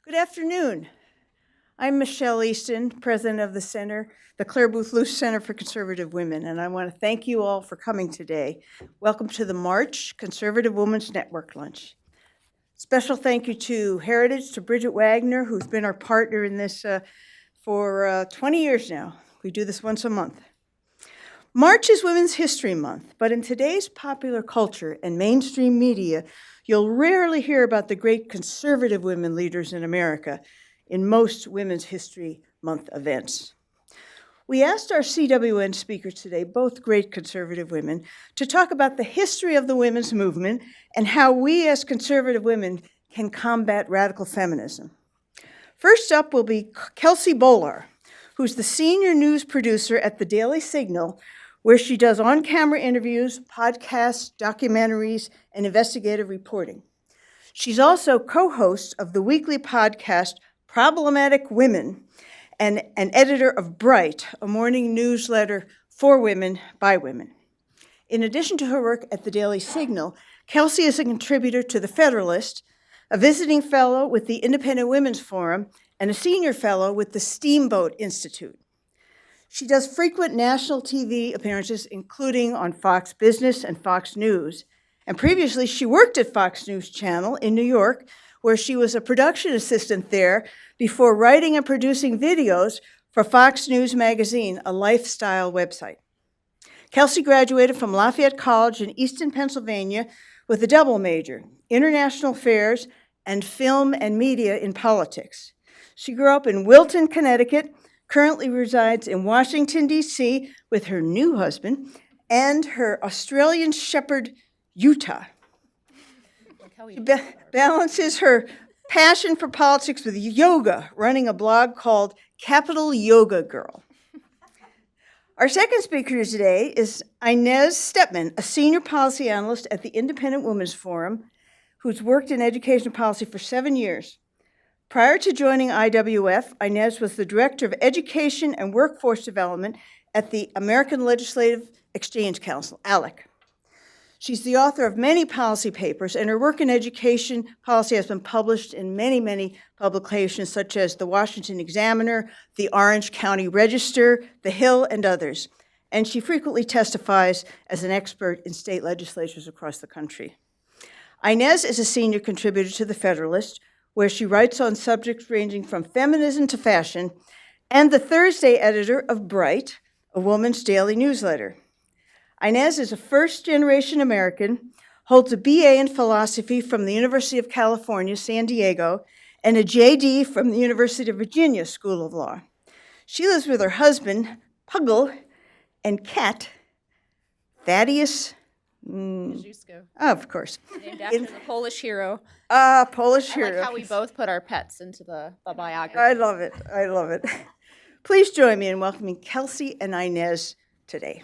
Good afternoon. I'm Michelle Easton, president of the center, the Clare Boothe Luce Center for Conservative Women, and I want to thank you all for coming today. Welcome to the March Conservative Women's Network Lunch. Special thank you to Heritage, to Bridget Wagner, who's been our partner in this for 20 years now. We do this once a month. March is Women's History Month, but in today's popular culture and mainstream media, you'll rarely hear about the great conservative women leaders in America in most Women's History Month events. We asked our CWN speakers today, both great conservative women, to talk about the history of the women's movement and how we as conservative women can combat radical feminism. First up will be Kelsey Bolar, who's the senior news producer at the Daily Signal, where she does on-camera interviews, podcasts, documentaries, and investigative reporting. She's also co-host of the weekly podcast Problematic Women and an editor of Bright, a morning newsletter for women by women. In addition to her work at the Daily Signal, Kelsey is a contributor to The Federalist, a visiting fellow with the Independent Women's Forum, and a senior fellow with the Steamboat Institute. She does frequent national TV appearances, including on Fox Business and Fox News. And previously, she worked at Fox News Channel in New York, where she was a production assistant there before writing and producing videos for Fox News Magazine, a lifestyle website. Kelsey graduated from Lafayette College in Easton, Pennsylvania, with a double major, international affairs and film and media in politics. She grew up in Wilton, Connecticut, currently resides in Washington, D.C. with her new husband and her Australian Shepherd, Utah. She balances her passion for politics with yoga, running a blog called Capital Yoga Girl. Our second speaker today is Inez Stepman, a senior policy analyst at the Independent Women's Forum, who's worked in education policy for 7 years. Prior to joining IWF, Inez was the Director of Education and Workforce Development at the American Legislative Exchange Council, ALEC. She's the author of many policy papers, and her work in education policy has been published in many publications, such as the Washington Examiner, the Orange County Register, The Hill, and others. And she frequently testifies as an expert in state legislatures across the country. Inez is a senior contributor to The Federalist, where she writes on subjects ranging from feminism to fashion, and the Thursday editor of Bright, a woman's daily newsletter. Inez is a first-generation American, holds a BA in philosophy from the University of California, San Diego, and a JD from the University of Virginia School of Law. She lives with her husband, Puggle, and cat, Thaddeus. Of course. Named after the Polish hero. Polish hero. I like how we both put our pets into the biography. I love it. Please join me in welcoming Kelsey and Inez today.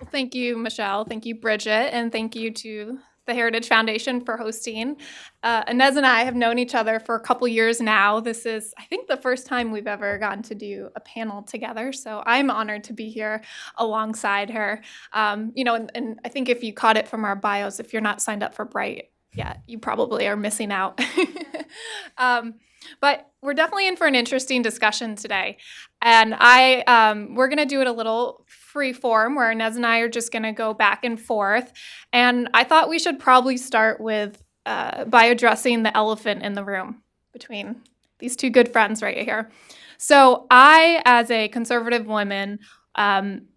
Well, thank you, Michelle. Thank you, Bridget. And thank you to the Heritage Foundation for hosting. Inez and I have known each other for a couple years now. This is, I think, the first time we've ever gotten to do a panel together. So I'm honored to be here alongside her. And I think if you caught it from our bios, if you're not signed up for Bright yet, you probably are missing out. But we're definitely in for an interesting discussion today. And we're going to do it a little free form where Inez and I are just going to go back and forth. And I thought we should probably start with by addressing the elephant in the room between these two good friends right here. So I, as a conservative woman,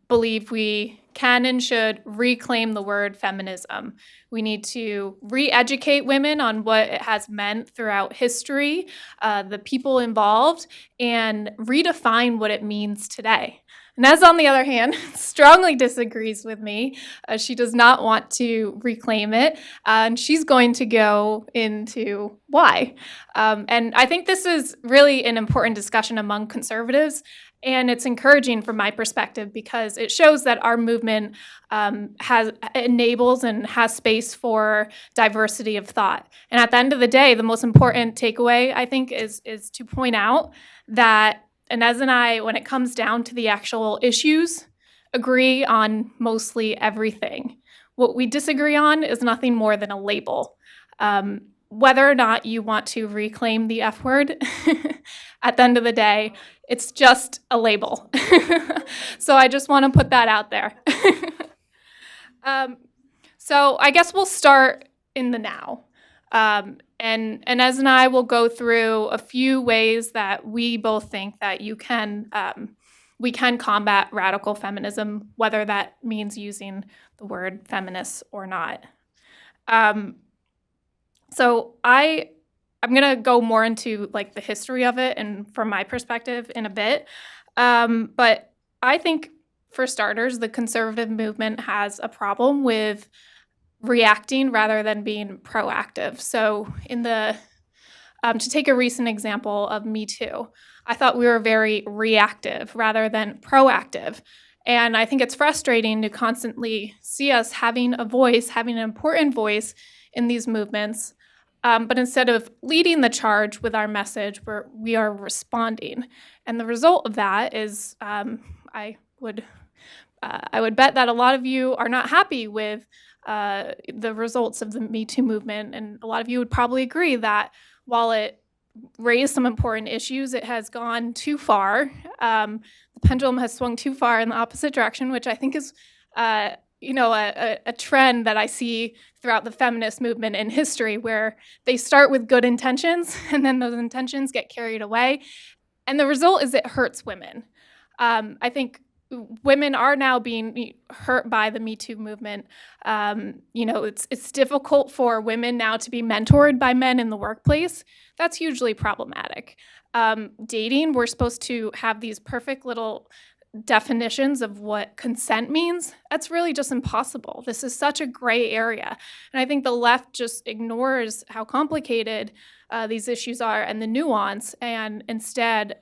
believe we can and should reclaim the word feminism. We need to re-educate women on what it has meant throughout history, the people involved, and redefine what it means today. Inez, on the other hand, strongly disagrees with me. She does not want to reclaim it, and she's going to go into why. And I think this is really an important discussion among conservatives, and it's encouraging from my perspective because it shows that our movement enables and has space for diversity of thought. And at the end of the day, the most important takeaway, I think, is to point out that Inez and I, when it comes down to the actual issues, agree on mostly everything. What we disagree on is nothing more than a label. Whether or not you want to reclaim the F word, at the end of the day, it's just a label. So I just want to put that out there. So I guess we'll start in the now. And Inez and I will go through a few ways that we both think that we can combat radical feminism, whether that means using the word feminist or not. So I'm going to go more into like the history of it and from my perspective in a bit. But I think, for starters, the conservative movement has a problem with reacting rather than being proactive. So to take a recent example of Me Too, I thought we were very reactive rather than proactive. And I think it's frustrating to constantly see us having a voice, having an important voice in these movements. But instead of leading the charge with our message, we are responding. And the result of that is I would bet that a lot of you are not happy with the results of the Me Too movement. And a lot of you would probably agree that while it raised some important issues, it has gone too far. The pendulum has swung too far in the opposite direction, which I think is a trend that I see throughout the feminist movement in history, where they start with good intentions and then those intentions get carried away. And the result is it hurts women. I think women are now being hurt by the Me Too movement. It's difficult for women now to be mentored by men in the workplace. That's hugely problematic. Dating, we're supposed to have these perfect little definitions of what consent means. That's really just impossible. This is such a gray area. And I think the left just ignores how complicated these issues are and the nuance, and instead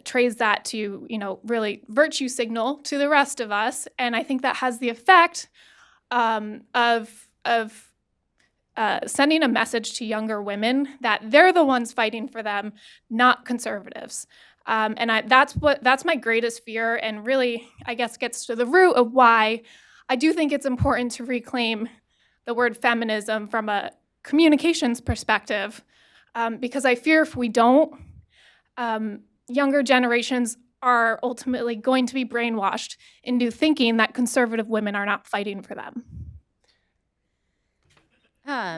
trades that to, really virtue signal to the rest of us. And I think that has the effect of sending a message to younger women that they're the ones fighting for them, not conservatives. That's my greatest fear, and really, I guess, gets to the root of why I do think it's important to reclaim the word feminism from a communications perspective, because I fear if we don't, younger generations are ultimately going to be brainwashed into thinking that conservative women are not fighting for them.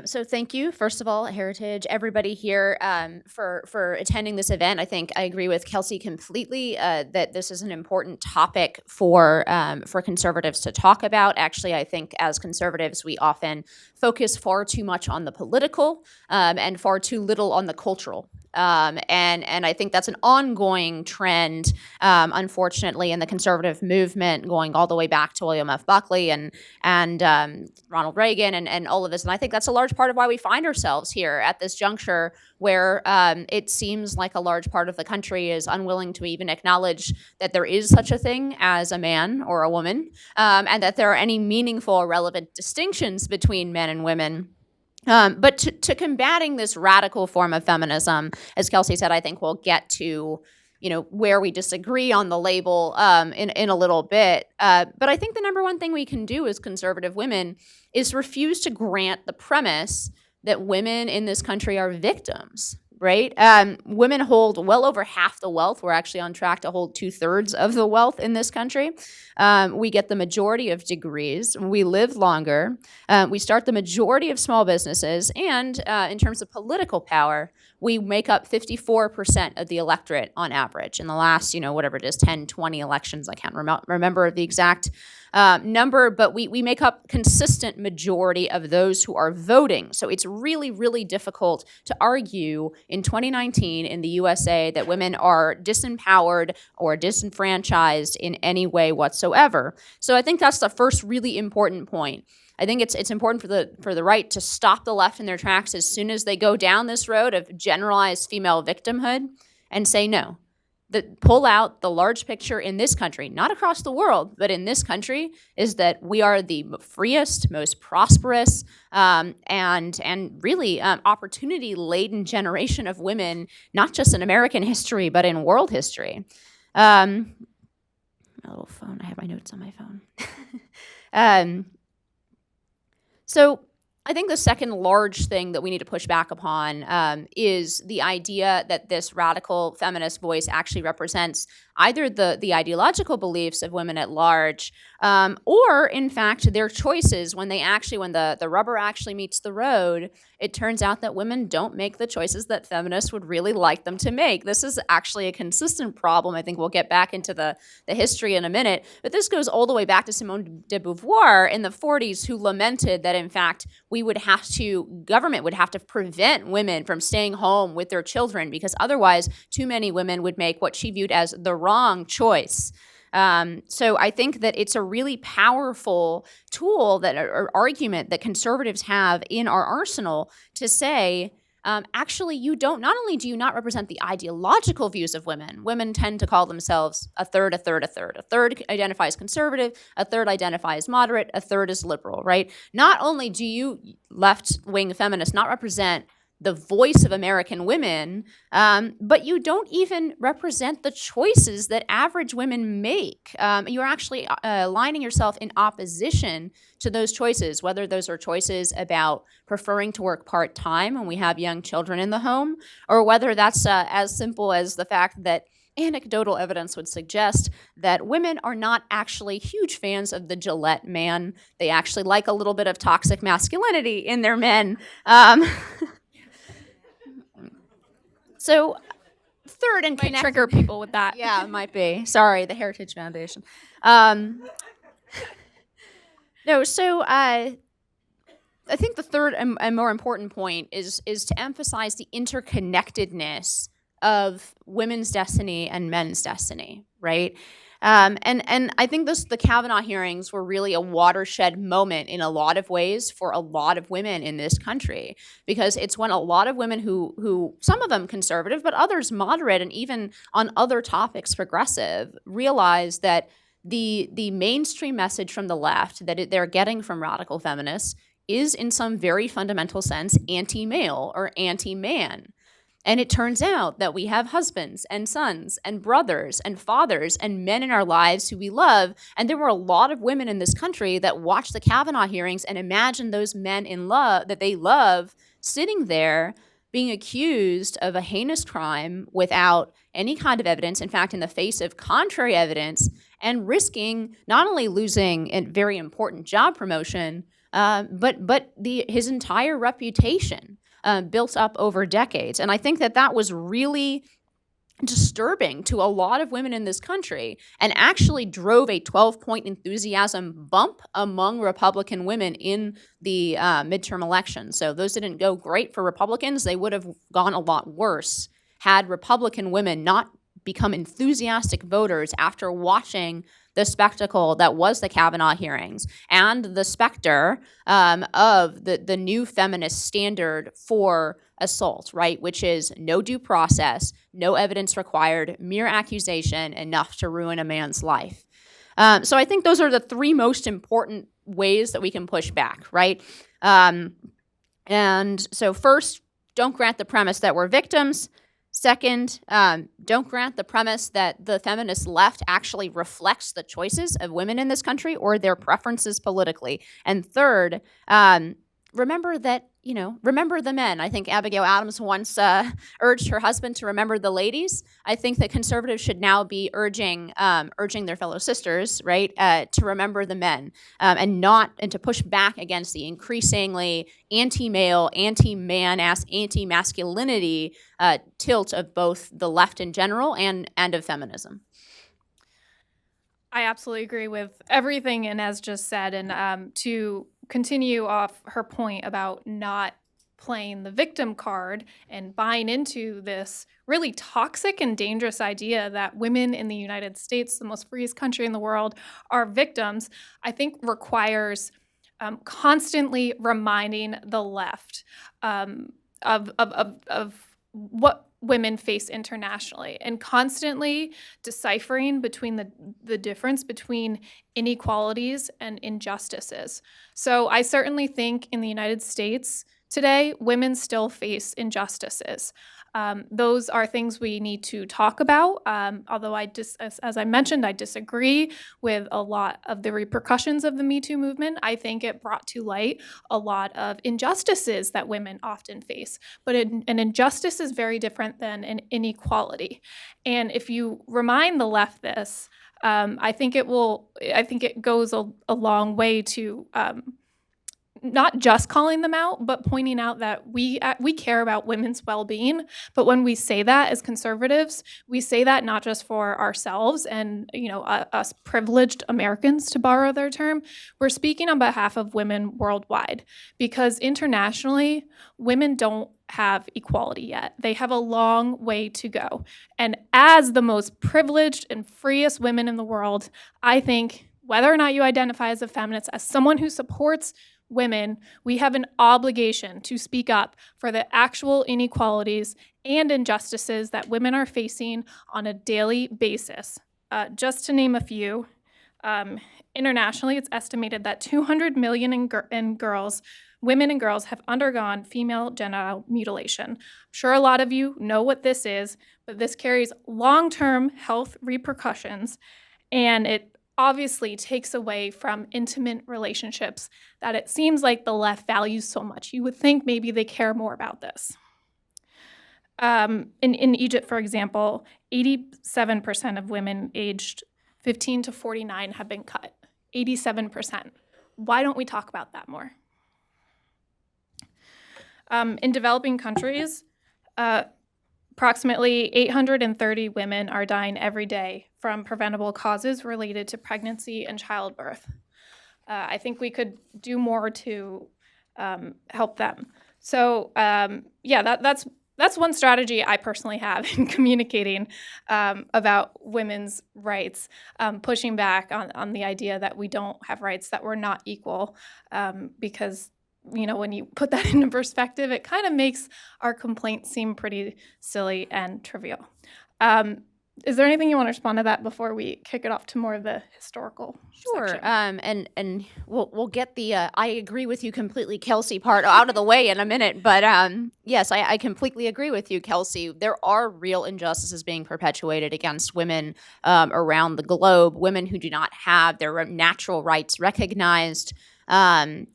So thank you, first of all, Heritage, everybody here for attending this event. I think I agree with Kelsey completely that this is an important topic for conservatives to talk about. Actually, I think as conservatives, we often focus far too much on the political and far too little on the cultural. And I think that's an ongoing trend, unfortunately, in the conservative movement, going all the way back to William F. Buckley and Ronald Reagan and all of this. And I think that's a large part of why we find ourselves here at this juncture, where it seems like a large part of the country is unwilling to even acknowledge that there is such a thing as a man or a woman, and that there are any meaningful or relevant distinctions between men and women. But to combating this radical form of feminism, as Kelsey said, I think we'll get to, where we disagree on the label in a little bit. But I think the number one thing we can do as conservative women is refuse to grant the premise that women in this country are victims. Right? Women hold well over half the wealth. We're actually on track to hold 2/3 of the wealth in this country. We get the majority of degrees. We live longer. We start the majority of small businesses. And in terms of political power, we make up 54% of the electorate on average in the last, whatever it is, 10, 20 elections. I can't remember the exact number, but we make up consistent majority of those who are voting. So it's really, really difficult to argue in 2019 in the USA that women are disempowered or disenfranchised in any way whatsoever. So I think that's the first really important point. I think it's important for the right to stop the left in their tracks as soon as they go down this road of generalized female victimhood and say no. Pull out the large picture in this country, not across the world, but in this country, is that we are the freest, most prosperous, and really opportunity-laden generation of women, not just in American history, but in world history. My little phone, I have my notes on my phone. So I think the second large thing that we need to push back upon is the idea that this radical feminist voice actually represents either the ideological beliefs of women at large, or in fact their choices when the rubber actually meets the road. It turns out that women don't make the choices that feminists would really like them to make. This is actually a consistent problem. I think we'll get back into the history in a minute, but this goes all the way back to Simone de Beauvoir in the 40s, who lamented that in fact government would have to prevent women from staying home with their children because otherwise too many women would make what she viewed as the wrong choice. So I think that it's a really powerful tool or argument that conservatives have in our arsenal to say, actually, not only do you not represent the ideological views of women. Women tend to call third, a third, a third. A third identifies conservative, a third identifies moderate, a third is liberal, right? Not only do you left-wing feminists not represent the voice of American women, but you don't even represent the choices that average women make. You're actually lining yourself in opposition to those choices, whether those are choices about preferring to work part-time when we have young children in the home, or whether that's as simple as the fact that anecdotal evidence would suggest that women are not actually huge fans of the Gillette man. They actually like a little bit of toxic masculinity in their men. So third and Might trigger people with that. Yeah, it might be. Sorry, the Heritage Foundation. No, so I think the third and more important point is to emphasize the interconnectedness of women's destiny and men's destiny, right? And I think the Kavanaugh hearings were really a watershed moment in a lot of ways for a lot of women in this country, because it's when a lot of women who some of them conservative, but others moderate, and even on other topics progressive, realize that the mainstream message from the left that they're getting from radical feminists is in some very fundamental sense anti-male or anti-man. And it turns out that we have husbands and sons and brothers and fathers and men in our lives who we love. And there were a lot of women in this country that watched the Kavanaugh hearings and imagined those men in love that they love sitting there being accused of a heinous crime without any kind of evidence, in fact, in the face of contrary evidence, and risking not only losing a very important job promotion, but his entire reputation. Built up over decades. And I think that was really disturbing to a lot of women in this country, and actually drove a 12-point enthusiasm bump among Republican women in the midterm election. So those didn't go great for Republicans. They would have gone a lot worse had Republican women not become enthusiastic voters after watching the spectacle that was the Kavanaugh hearings and the specter of the new feminist standard for assault, right? Which is no due process, no evidence required, mere accusation, enough to ruin a man's life. So I think those are the three most important ways that we can push back, right? And so first, don't grant the premise that we're victims. Second, don't grant the premise that the feminist left actually reflects the choices of women in this country or their preferences politically. And third, remember the men. I think Abigail Adams once urged her husband to remember the ladies. I think that conservatives should now be urging their fellow sisters, right, to remember the men, and to push back against the increasingly anti-male, anti-man, anti-masculinity tilt of both the left in general and of feminism. I absolutely agree with everything Inez just said, and to continue off her point about not playing the victim card and buying into this really toxic and dangerous idea that women in the United States, the most freest country in the world, are victims, I think requires constantly reminding the left of what women face internationally, and constantly deciphering between the difference between inequalities and injustices. So I certainly think in the United States today, women still face injustices. Those are things we need to talk about. Although as I mentioned, I disagree with a lot of the repercussions of the Me Too movement. I think it brought to light a lot of injustices that women often face. But an injustice is very different than an inequality. And if you remind the left this, I think it goes a long way to not just calling them out, but pointing out that we care about women's well-being. But when we say that as conservatives, we say that not just for ourselves and us privileged Americans, to borrow their term. We're speaking on behalf of women worldwide, because internationally, women don't have equality yet. They have a long way to go. And as the most privileged and freest women in the world, I think, whether or not you identify as a feminist, as someone who supports women, we have an obligation to speak up for the actual inequalities and injustices that women are facing on a daily basis. Just to name a few, internationally, it's estimated that 200 million women and girls have undergone female genital mutilation. I'm sure a lot of you know what this is, but this carries long-term health repercussions, and it obviously takes away from intimate relationships that it seems like the left values so much. You would think maybe they care more about this. In Egypt, for example, 87% of women aged 15 to 49 have been cut. 87%. Why don't we talk about that more? In developing countries, approximately 830 women are dying every day from preventable causes related to pregnancy and childbirth. I think we could do more to help them. So that's one strategy I personally have in communicating about women's rights, pushing back on the idea that we don't have rights, that we're not equal, because when you put that into perspective, it kind of makes our complaints seem pretty silly and trivial. Is there anything you want to respond to that before we kick it off to more of the historical Sure. section? And we'll get the I agree with you completely, Kelsey, part out of the way in a minute. But yes, I completely agree with you, Kelsey. There are real injustices being perpetuated against women around the globe, women who do not have their natural rights recognized. And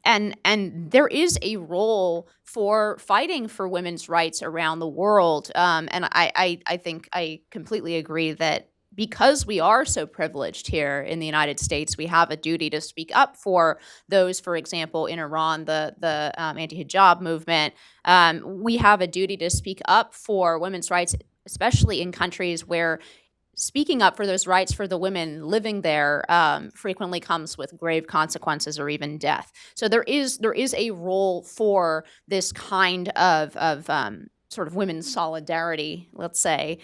there is a role for fighting for women's rights around the world. And I think I completely agree that because we are so privileged here in the United States, we have a duty to speak up for those, for example, in Iran, the anti-hijab movement. We have a duty to speak up for women's rights, especially in countries where speaking up for those rights for the women living there frequently comes with grave consequences or even death. So there is a role for this kind of sort of women's solidarity, let's say.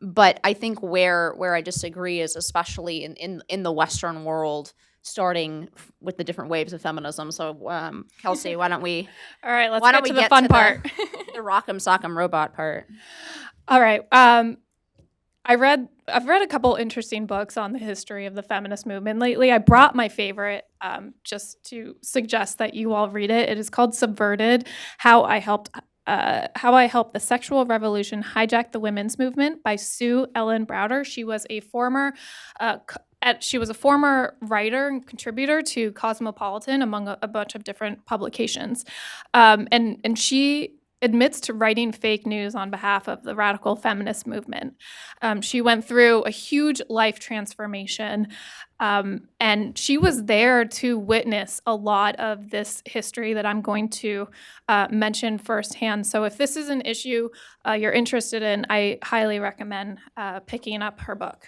But I think where I disagree is especially in the Western world, starting with the different waves of feminism. So Kelsey, why don't we? All right, let's get to the fun part. The Rock'em Sock'em Robot part. All right. I've read a couple interesting books on the history of the feminist movement lately. I brought my favorite just to suggest that you all read it. It is called Subverted: How I Helped the Sexual Revolution Hijack the Women's Movement by Sue Ellen Browder. She was a former writer and contributor to Cosmopolitan, among a bunch of different publications, and she admits to writing fake news on behalf of the radical feminist movement. She went through a huge life transformation, and she was there to witness a lot of this history that I'm going to mention firsthand. So if this is an issue you're interested in, I highly recommend picking up her book.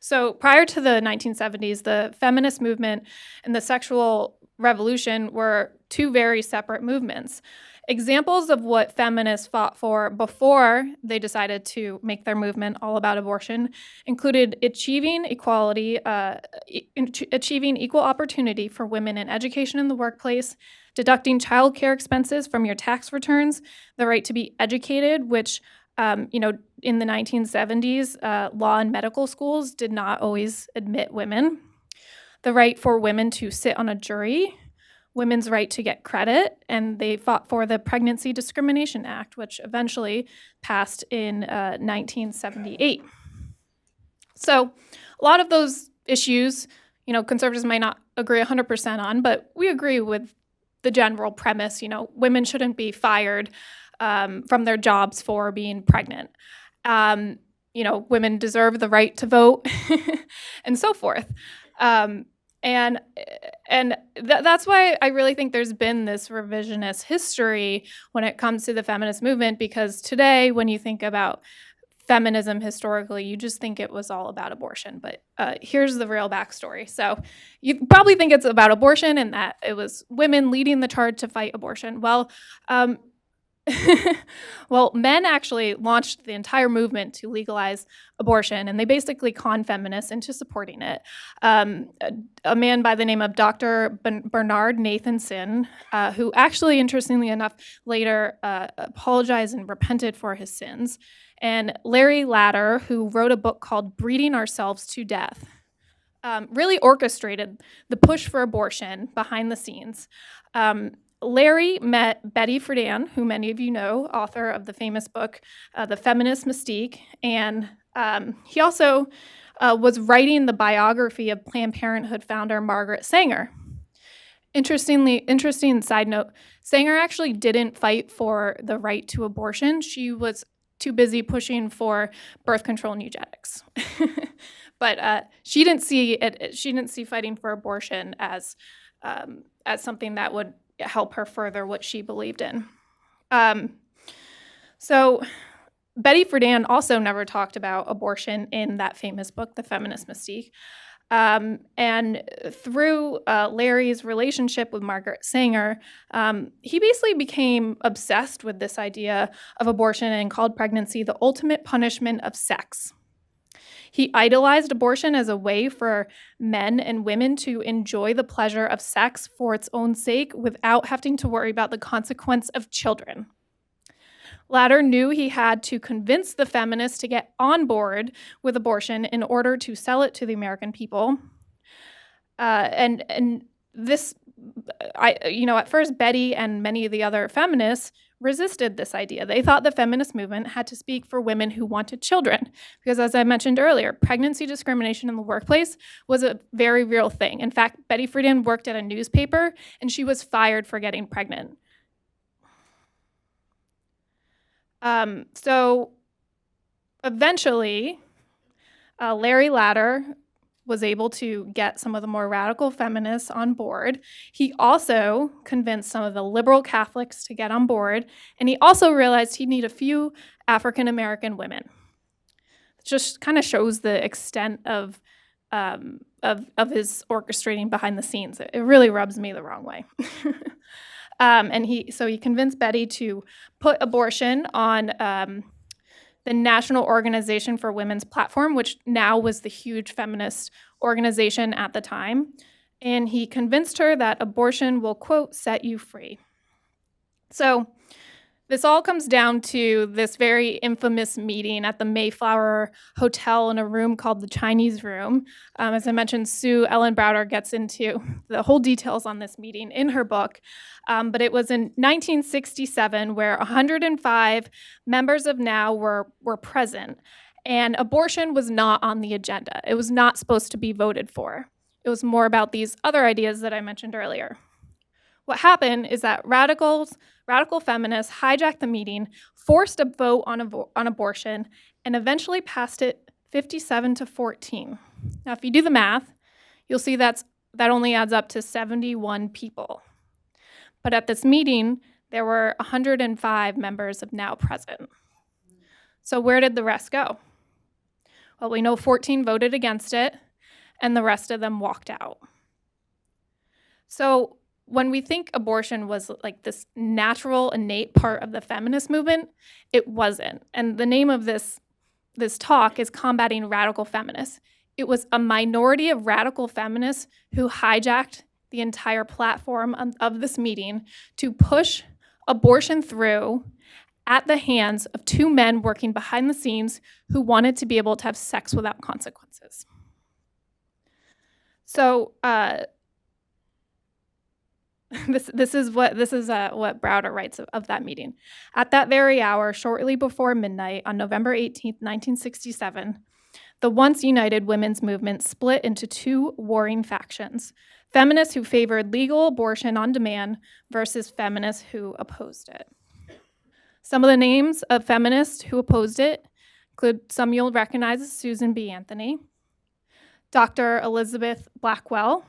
So prior to the 1970s, the feminist movement and the sexual revolution were two very separate movements. Examples of what feminists fought for before they decided to make their movement all about abortion included achieving equality, achieving equal opportunity for women in education in the workplace, deducting child care expenses from your tax returns, the right to be educated, which in the 1970s, law and medical schools did not always admit women, the right for women to sit on a jury, women's right to get credit, and they fought for the Pregnancy Discrimination Act, which eventually passed in 1978. So a lot of those issues, conservatives might not agree 100% on, but we agree with the general premise, women shouldn't be fired from their jobs for being pregnant. Women deserve the right to vote and so forth. That's why I really think there's been this revisionist history when it comes to the feminist movement, because today, when you think about feminism historically, you just think it was all about abortion. But here's the real backstory. So you probably think it's about abortion and that it was women leading the charge to fight abortion. Well, men actually launched the entire movement to legalize abortion, and they basically conned feminists into supporting it. A man by the name of Dr. Bernard Nathanson, who actually, interestingly enough, later apologized and repented for his sins, and Larry Ladder, who wrote a book called Breeding Ourselves to Death, really orchestrated the push for abortion behind the scenes. Larry met Betty Friedan, who many of you know, author of the famous book, The Feminist Mystique, and he also was writing the biography of Planned Parenthood founder Margaret Sanger. Interesting side note, Sanger actually didn't fight for the right to abortion. She was too busy pushing for birth control and eugenics. But she didn't see fighting for abortion as something that would help her further what she believed in. So Betty Friedan also never talked about abortion in that famous book, The Feminist Mystique. And through Larry's relationship with Margaret Sanger, he basically became obsessed with this idea of abortion and called pregnancy the ultimate punishment of sex. He idolized abortion as a way for men and women to enjoy the pleasure of sex for its own sake without having to worry about the consequence of children. Ladder knew he had to convince the feminists to get on board with abortion in order to sell it to the American people. At first, Betty and many of the other feminists resisted this idea. They thought the feminist movement had to speak for women who wanted children, because as I mentioned earlier, pregnancy discrimination in the workplace was a very real thing. In fact, Betty Friedan worked at a newspaper, and she was fired for getting pregnant. So eventually, Larry Ladder was able to get some of the more radical feminists on board. He also convinced some of the liberal Catholics to get on board, and he also realized he'd need a few African American women. It just kind of shows the extent of his orchestrating behind the scenes. It really rubs me the wrong way. So he convinced Betty to put abortion on the National Organization for Women's platform, which now was the huge feminist organization at the time. And he convinced her that abortion will, quote, set you free. So this all comes down to this very infamous meeting at the Mayflower Hotel in a room called the Chinese Room. As I mentioned, Sue Ellen Browder gets into the whole details on this meeting in her book. But it was in 1967 where 105 members of NOW were present, and abortion was not on the agenda. It was not supposed to be voted for. It was more about these other ideas that I mentioned earlier. What happened is that radical feminists hijacked the meeting, forced a vote on abortion, and eventually passed it 57-14. Now, if you do the math, you'll see that only adds up to 71 people. But at this meeting, there were 105 members of NOW present. So where did the rest go? Well, we know 14 voted against it, and the rest of them walked out. So when we think abortion was like this natural, innate part of the feminist movement, it wasn't. And the name of this talk is Combating Radical Feminists. It was a minority of radical feminists who hijacked the entire platform of this meeting to push abortion through at the hands of two men working behind the scenes who wanted to be able to have sex without consequences. So this is what Browder writes of that meeting. At that very hour, shortly before midnight on November 18th, 1967, the once united women's movement split into two warring factions: feminists who favored legal abortion on demand versus feminists who opposed it. Some of the names of feminists who opposed it include some you'll recognize as Susan B. Anthony, Dr. Elizabeth Blackwell.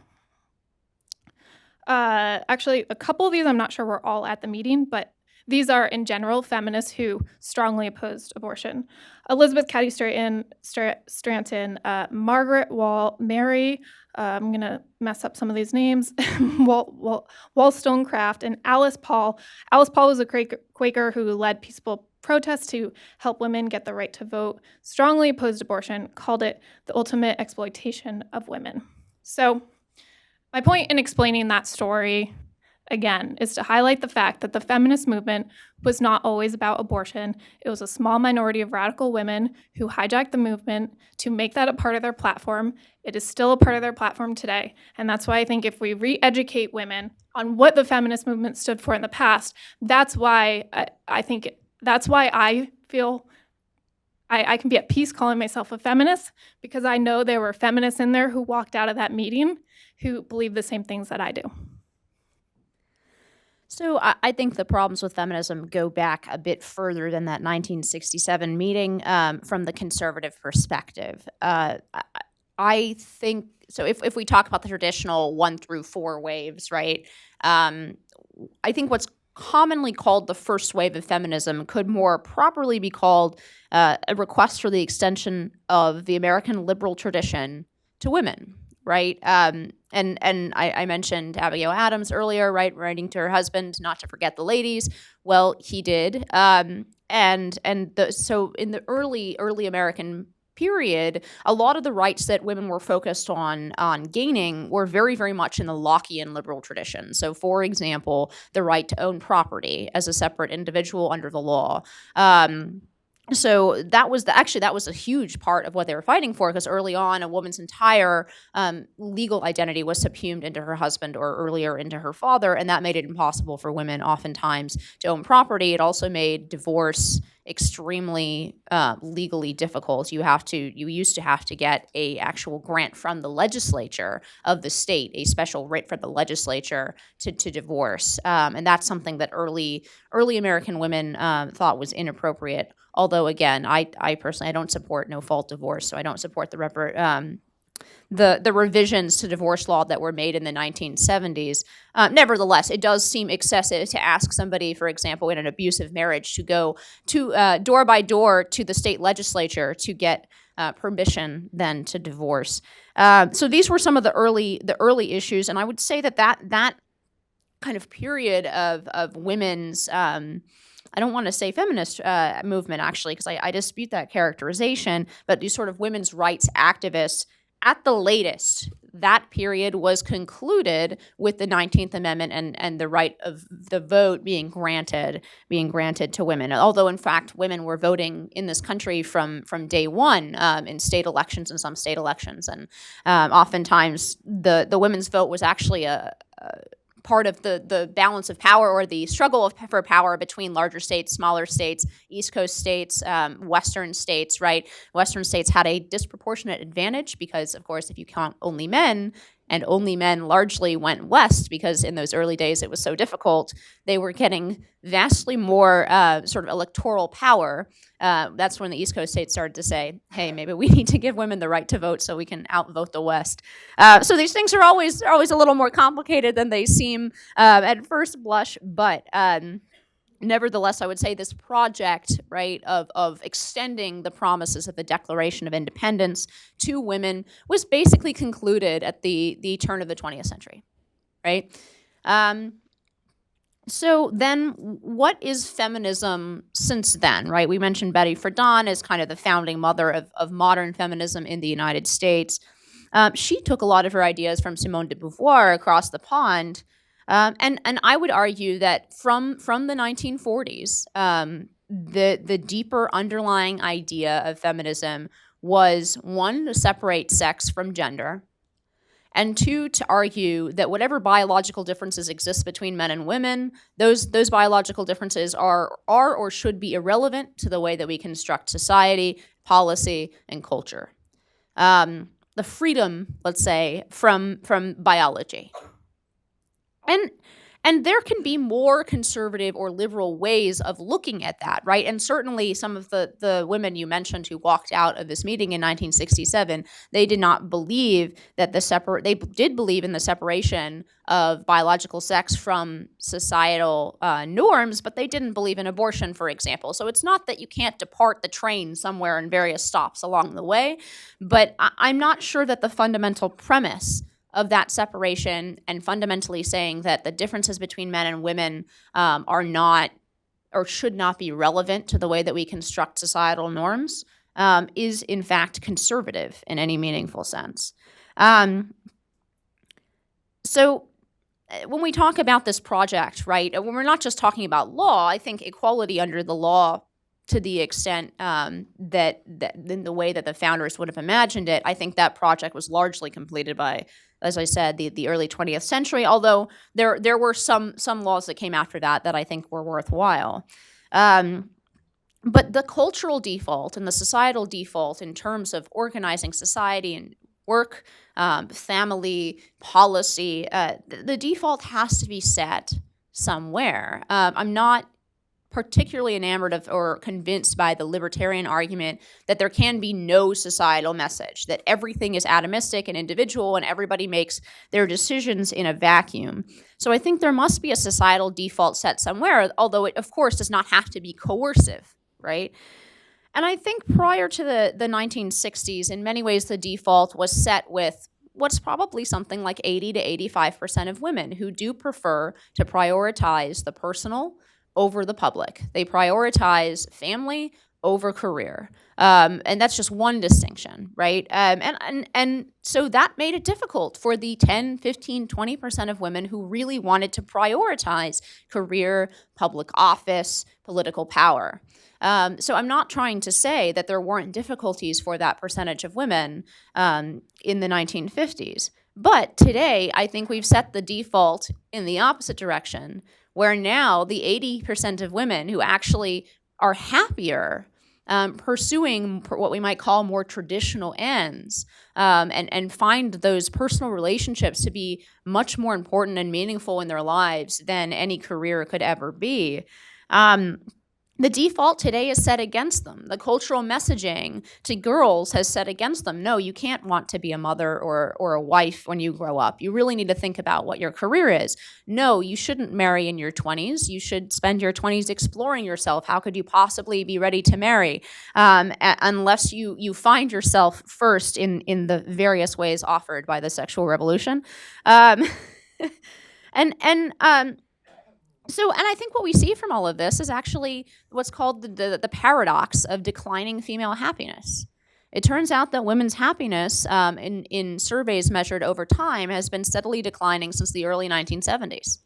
Actually, a couple of these I'm not sure were all at the meeting, but these are, in general, feminists who strongly opposed abortion. Elizabeth Cady Stanton, Margaret Wall, Mary, I'm going to mess up some of these names, Wollstonecraft, and Alice Paul. Alice Paul was a Quaker who led peaceful protests to help women get the right to vote, strongly opposed abortion, called it the ultimate exploitation of women. So my point in explaining that story, again, is to highlight the fact that the feminist movement was not always about abortion. It was a small minority of radical women who hijacked the movement to make that a part of their platform. It is still a part of their platform today. And that's why I think if we re-educate women on what the feminist movement stood for in the past, that's why I feel I can be at peace calling myself a feminist, because I know there were feminists in there who walked out of that meeting who believe the same things that I do. So I think the problems with feminism go back a bit further than that 1967 meeting from the conservative perspective. I think, so if we talk about the traditional 1 through 4 waves, right, I think what's commonly called the first wave of feminism could more properly be called a request for the extension of the American liberal tradition to women, right? And I mentioned Abigail Adams earlier, right, writing to her husband not to forget the ladies. Well, he did, so in the early American period, a lot of the rights that women were focused on gaining were very, very much in the Lockean liberal tradition. So, for example, the right to own property as a separate individual under the law. So that was a huge part of what they were fighting for, because early on, a woman's entire legal identity was subsumed into her husband, or earlier into her father, and that made it impossible for women oftentimes to own property. It also made divorce extremely legally difficult. You used to have to get a actual grant from the legislature of the state, a special writ from the legislature to divorce, and that's something that early American women thought was inappropriate. Although, again, I personally don't support no-fault divorce, so I don't support the revisions to divorce law that were made in the 1970s. Nevertheless, it does seem excessive to ask somebody, for example, in an abusive marriage, to go to door by door to the state legislature to get permission then to divorce. So these were some of the early issues, and I would say that kind of period of women's I don't want to say feminist movement, actually, because I dispute that characterization, but these sort of women's rights activists, at the latest, that period was concluded with the 19th Amendment and the right of the vote being granted to women. Although, in fact, women were voting in this country from day one in state elections and some state elections. And oftentimes, the women's vote was actually a part of the balance of power, or the struggle for power between larger states, smaller states, East Coast states, Western states, right? Western states had a disproportionate advantage because, of course, if you count only men, and only men largely went west because in those early days it was so difficult, they were getting vastly more sort of electoral power. That's when the East Coast states started to say, hey, maybe we need to give women the right to vote so we can outvote the West. So these things are always a little more complicated than they seem at first blush, but nevertheless, I would say this project, right, of extending the promises of the Declaration of Independence to women was basically concluded at the turn of the 20th century, right? So then what is feminism since then, right? We mentioned Betty Friedan as kind of the founding mother of modern feminism in the United States. She took a lot of her ideas from Simone de Beauvoir across the pond. And I would argue that from the 1940s, the deeper underlying idea of feminism was, one, to separate sex from gender, and two, to argue that whatever biological differences exist between men and women, those biological differences are or should be irrelevant to the way that we construct society, policy, and culture. The freedom, let's say, from biology. And there can be more conservative or liberal ways of looking at that, right? And certainly some of the women you mentioned who walked out of this meeting in 1967, they did not believe that they did believe in the separation of biological sex from societal norms, but they didn't believe in abortion, for example. So it's not that you can't depart the train somewhere in various stops along the way, but I'm not sure that the fundamental premise of that separation and fundamentally saying that the differences between men and women are not or should not be relevant to the way that we construct societal norms is in fact conservative in any meaningful sense. So when we talk about this project, right, when we're not just talking about law, I think equality under the law to the extent that in the way that the founders would have imagined it, I think that project was largely completed by, as I said, the early 20th century, although there were some laws that came after that I think were worthwhile. But the cultural default and the societal default in terms of organizing society and work, family, policy, the default has to be set somewhere. I'm not particularly enamored of or convinced by the libertarian argument that there can be no societal message, that everything is atomistic and individual and everybody makes their decisions in a vacuum. So I think there must be a societal default set somewhere, although it, of course, does not have to be coercive, right? And I think prior to the 1960s, in many ways, the default was set with what's probably something like 80 to 85% of women who do prefer to prioritize the personal over the public. They prioritize family over career. And that's just one distinction, right? And so that made it difficult for the 10, 15, 20% of women who really wanted to prioritize career, public office, political power. So I'm not trying to say that there weren't difficulties for that percentage of women in the 1950s. But today, I think we've set the default in the opposite direction, where now the 80% of women who actually are happier pursuing what we might call more traditional ends and find those personal relationships to be much more important and meaningful in their lives than any career could ever be. The default today is set against them. The cultural messaging to girls has set against them. No, you can't want to be a mother or a wife when you grow up. You really need to think about what your career is. No, you shouldn't marry in your 20s. You should spend your 20s exploring yourself. How could you possibly be ready to marry unless you find yourself first in the various ways offered by the sexual revolution? So I think what we see from all of this is actually what's called the paradox of declining female happiness. It turns out that women's happiness in surveys measured over time has been steadily declining since the early 1970s,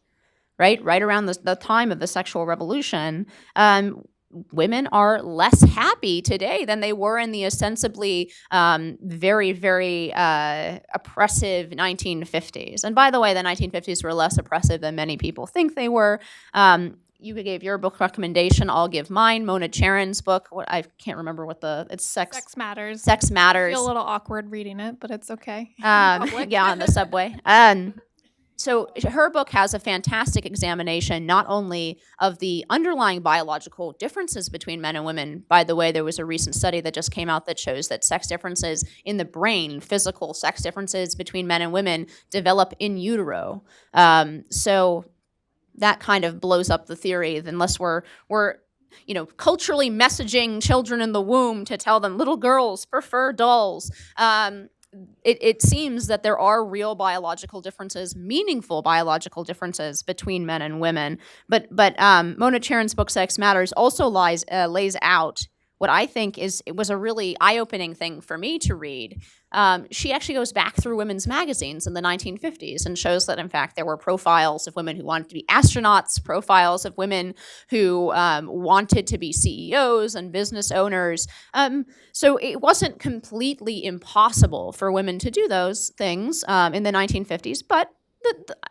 right? Right around the time of the sexual revolution, women are less happy today than they were in the ostensibly very, very oppressive 1950s. And by the way, the 1950s were less oppressive than many people think they were. You gave your book recommendation. I'll give mine. Mona Charen's book. I can't remember it's Sex Matters. Sex Matters. I feel a little awkward reading it, but it's okay. Yeah, on the subway. So her book has a fantastic examination not only of the underlying biological differences between men and women. By the way, there was a recent study that just came out that shows that sex differences in the brain, physical sex differences between men and women, develop in utero. So that kind of blows up the theory that unless we're culturally messaging children in the womb to tell them little girls prefer dolls. It seems that there are real biological differences, meaningful biological differences between men and women. But Mona Charen's book, Sex Matters, also lays out what I think it was a really eye-opening thing for me to read. She actually goes back through women's magazines in the 1950s and shows that, in fact, there were profiles of women who wanted to be astronauts, profiles of women who wanted to be CEOs and business owners. So it wasn't completely impossible for women to do those things in the 1950s, but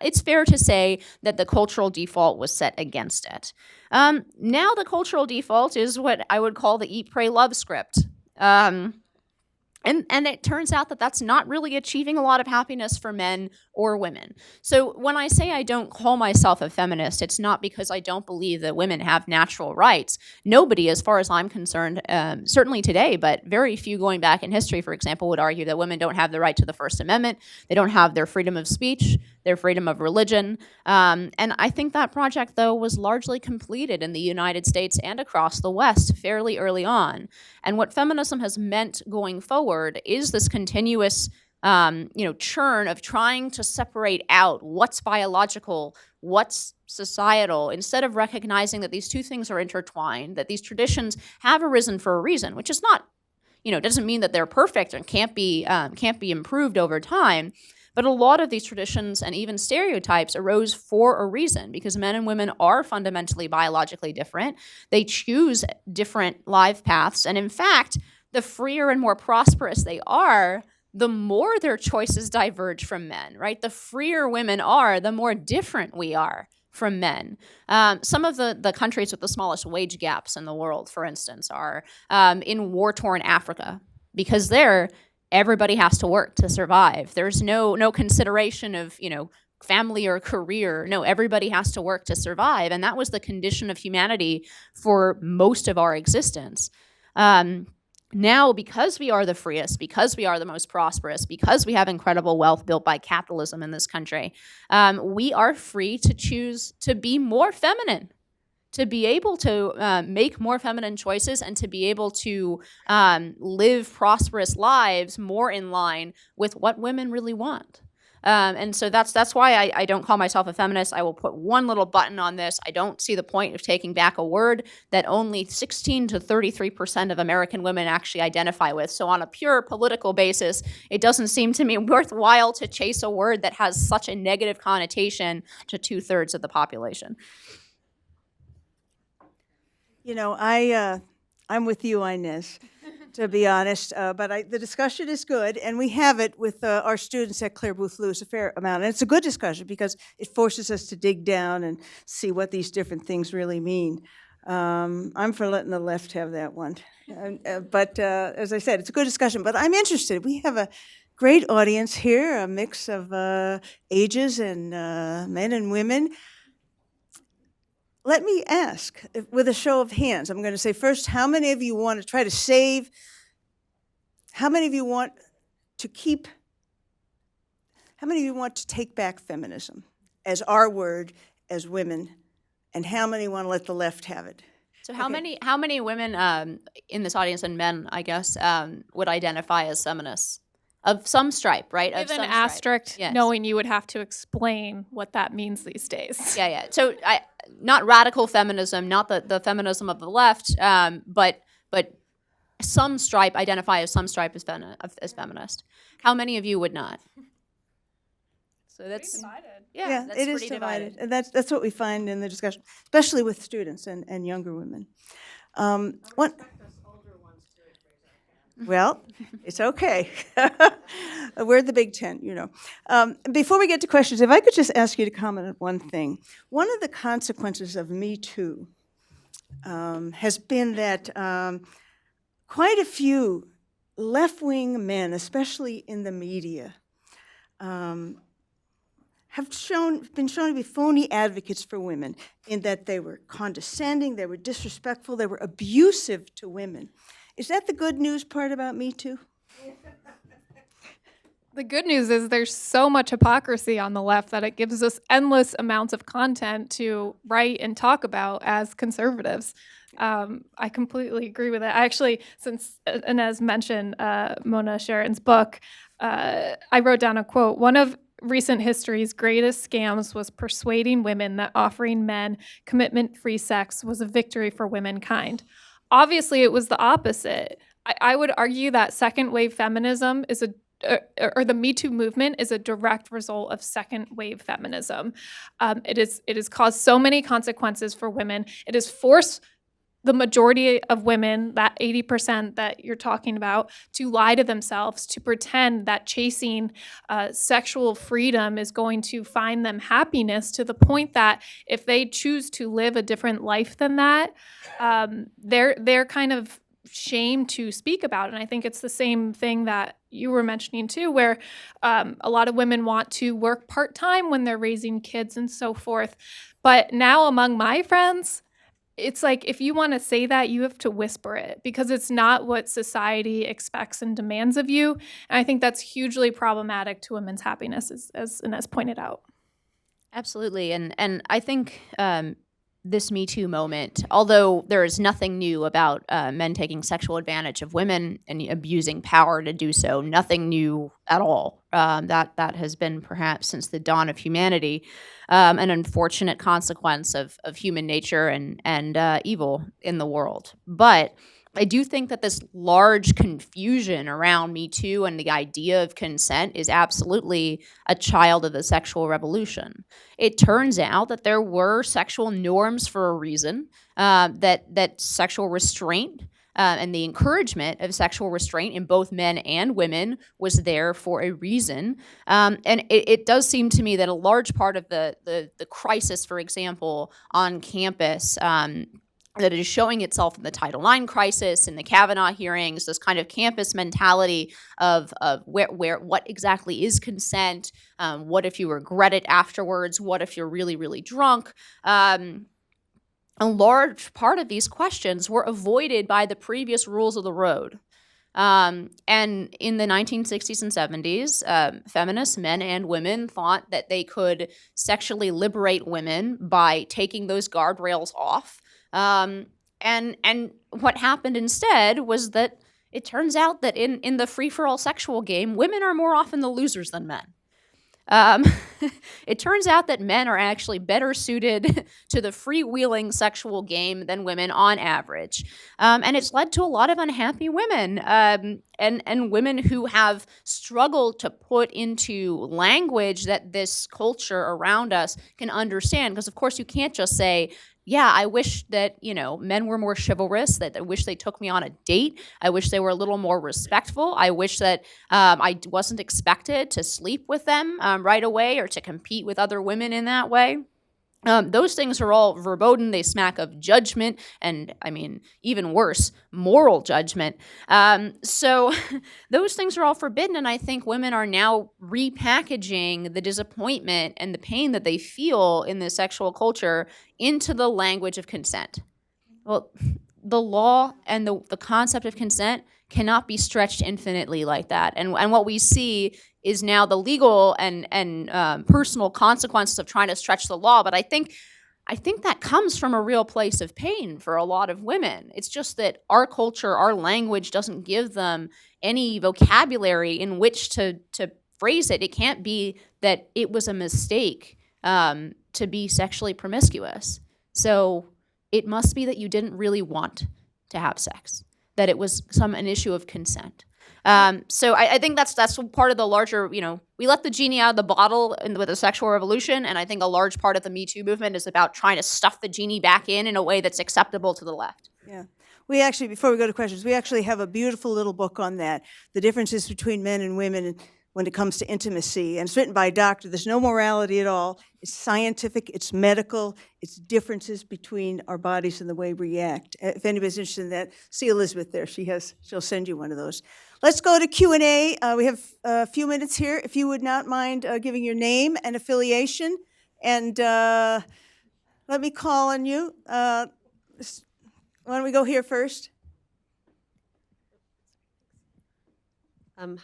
it's fair to say that the cultural default was set against it. Now the cultural default is what I would call the eat, pray, love script. And it turns out that that's not really achieving a lot of happiness for men or women. So when I say I don't call myself a feminist, it's not because I don't believe that women have natural rights. Nobody, as far as I'm concerned, certainly today, but very few going back in history, for example, would argue that women don't have the right to the First Amendment. They don't have their freedom of speech, their freedom of religion. And I think that project, though, was largely completed in the United States and across the West fairly early on. And what feminism has meant going forward is this continuous churn of trying to separate out what's biological, what's societal, instead of recognizing that these two things are intertwined, that these traditions have arisen for a reason, which is not, doesn't mean that they're perfect and can't be improved over time. But a lot of these traditions and even stereotypes arose for a reason, because men and women are fundamentally biologically different. They choose different life paths. And in fact, the freer and more prosperous they are, the more their choices diverge from men, right? The freer women are, the more different we are from men. Some of the countries with the smallest wage gaps in the world, for instance, are in war-torn Africa, because there, everybody has to work to survive. There's no consideration of, family or career. No, everybody has to work to survive. And that was the condition of humanity for most of our existence. Now, because we are the freest, because we are the most prosperous, because we have incredible wealth built by capitalism in this country, we are free to choose to be more feminine, to be able to make more feminine choices, and to be able to live prosperous lives more in line with what women really want. And so that's why I don't call myself a feminist. I will put one little button on this. I don't see the point of taking back a word that only 16 to 33% of American women actually identify with. So on a pure political basis, it doesn't seem to me worthwhile to chase a word that has such a negative connotation to 2/3 of the population. I'm with you, Inez, to be honest, but the discussion is good, and we have it with our students at Clare Boothe Luce a fair amount, and it's a good discussion because it forces us to dig down and see what these different things really mean. I'm for letting the left have that one, but as I said, it's a good discussion, but I'm interested. We have a great audience here, a mix of ages and men and women. Let me ask, with a show of hands, I'm going to say first, how many of you want to try to save, how many of you want to keep, how many of you want to take back feminism as our word, as women, and how many want to let the left have it? So how many women in this audience, and men, I guess, would identify as feminists? Of some stripe, right? With an asterisk, yes. Knowing you would have to explain what that means these days. Yeah. So not radical feminism, not the feminism of the left, but some stripe, identify as some stripe as feminist. How many of you would not? So that's divided. Yeah, that's it is divided. And that's what we find in the discussion, especially with students and younger women. Well, it's okay. We're the big tent, Before we get to questions, if I could just ask you to comment on one thing. One of the consequences of Me Too has been that quite a few left-wing men, especially in the media, have been shown to be phony advocates for women, in that they were condescending, they were disrespectful, they were abusive to women. Is that the good news part about Me Too? The good news is there's so much hypocrisy on the left that it gives us endless amounts of content to write and talk about as conservatives. I completely agree with it. I actually, since Inez mentioned Mona Sharon's book, I wrote down a quote. One of recent history's greatest scams was persuading women that offering men commitment-free sex was a victory for womankind. obviously it was the opposite. I would argue that second wave feminism is or the Me Too movement is a direct result of second wave feminism. It has caused so many consequences for women. It has forced the majority of women, that 80% that you're talking about, to lie to themselves, to pretend that chasing sexual freedom is going to find them happiness, to the point that if they choose to live a different life than that, they're kind of shamed to speak about it. And I think it's the same thing that you were mentioning too, where a lot of women want to work part-time when they're raising kids and so forth. But now among my friends, it's like, if you want to say that, you have to whisper it, because it's not what society expects and demands of you. And I think that's hugely problematic to women's happiness, as Inez pointed out. Absolutely. And I think this Me Too moment, although there is nothing new about men taking sexual advantage of women and abusing power to do so, nothing new at all. That has been, perhaps since the dawn of humanity, an unfortunate consequence of human nature and evil in the world. But I do think that this large confusion around Me Too and the idea of consent is absolutely a child of the sexual revolution. It turns out that there were sexual norms for a reason, that sexual restraint and the encouragement of sexual restraint in both men and women was there for a reason. And it does seem to me that a large part of the crisis, for example, on campus, that is showing itself in the Title IX crisis, in the Kavanaugh hearings, this kind of campus mentality of what exactly is consent, what if you regret it afterwards, what if you're really, really drunk. A large part of these questions were avoided by the previous rules of the road. And in the 1960s and 70s, feminists, men and women, thought that they could sexually liberate women by taking those guardrails off. And what happened instead was that it turns out that in the free-for-all sexual game, women are more often the losers than men. It turns out that men are actually better suited to the freewheeling sexual game than women on average. And it's led to a lot of unhappy women, and women who have struggled to put into language that this culture around us can understand. Because, of course, you can't just say, yeah, I wish that, men were more chivalrous, that I wish they took me on a date. I wish they were a little more respectful. I wish that I wasn't expected to sleep with them right away or to compete with other women in that way. Those things are all verboten. They smack of judgment and, even worse, moral judgment. So those things are all forbidden, and I think women are now repackaging the disappointment and the pain that they feel in the sexual culture into the language of consent. Well, the law and the concept of consent cannot be stretched infinitely like that. And what we see is now the legal and personal consequences of trying to stretch the law. But I think that comes from a real place of pain for a lot of women. It's just that our culture, our language doesn't give them any vocabulary in which to phrase it. It can't be that it was a mistake to be sexually promiscuous. So it must be that you didn't really want to have sex, that it was an issue of consent. So I think that's part of the larger, we let the genie out of the bottle with the sexual revolution, and I think a large part of the Me Too movement is about trying to stuff the genie back in a way that's acceptable to the left. Yeah. We actually, before we go to questions, we actually have a beautiful little book on that, the differences between men and women when it comes to intimacy. And it's written by a doctor. There's no morality at all. It's scientific, it's medical, it's differences between our bodies and the way we react. If anybody's interested in that, see Elizabeth there. She'll send you one of those. Let's go to Q&A. We have a few minutes here. If you would not mind giving your name and affiliation. And let me call on you. Why don't we go here first?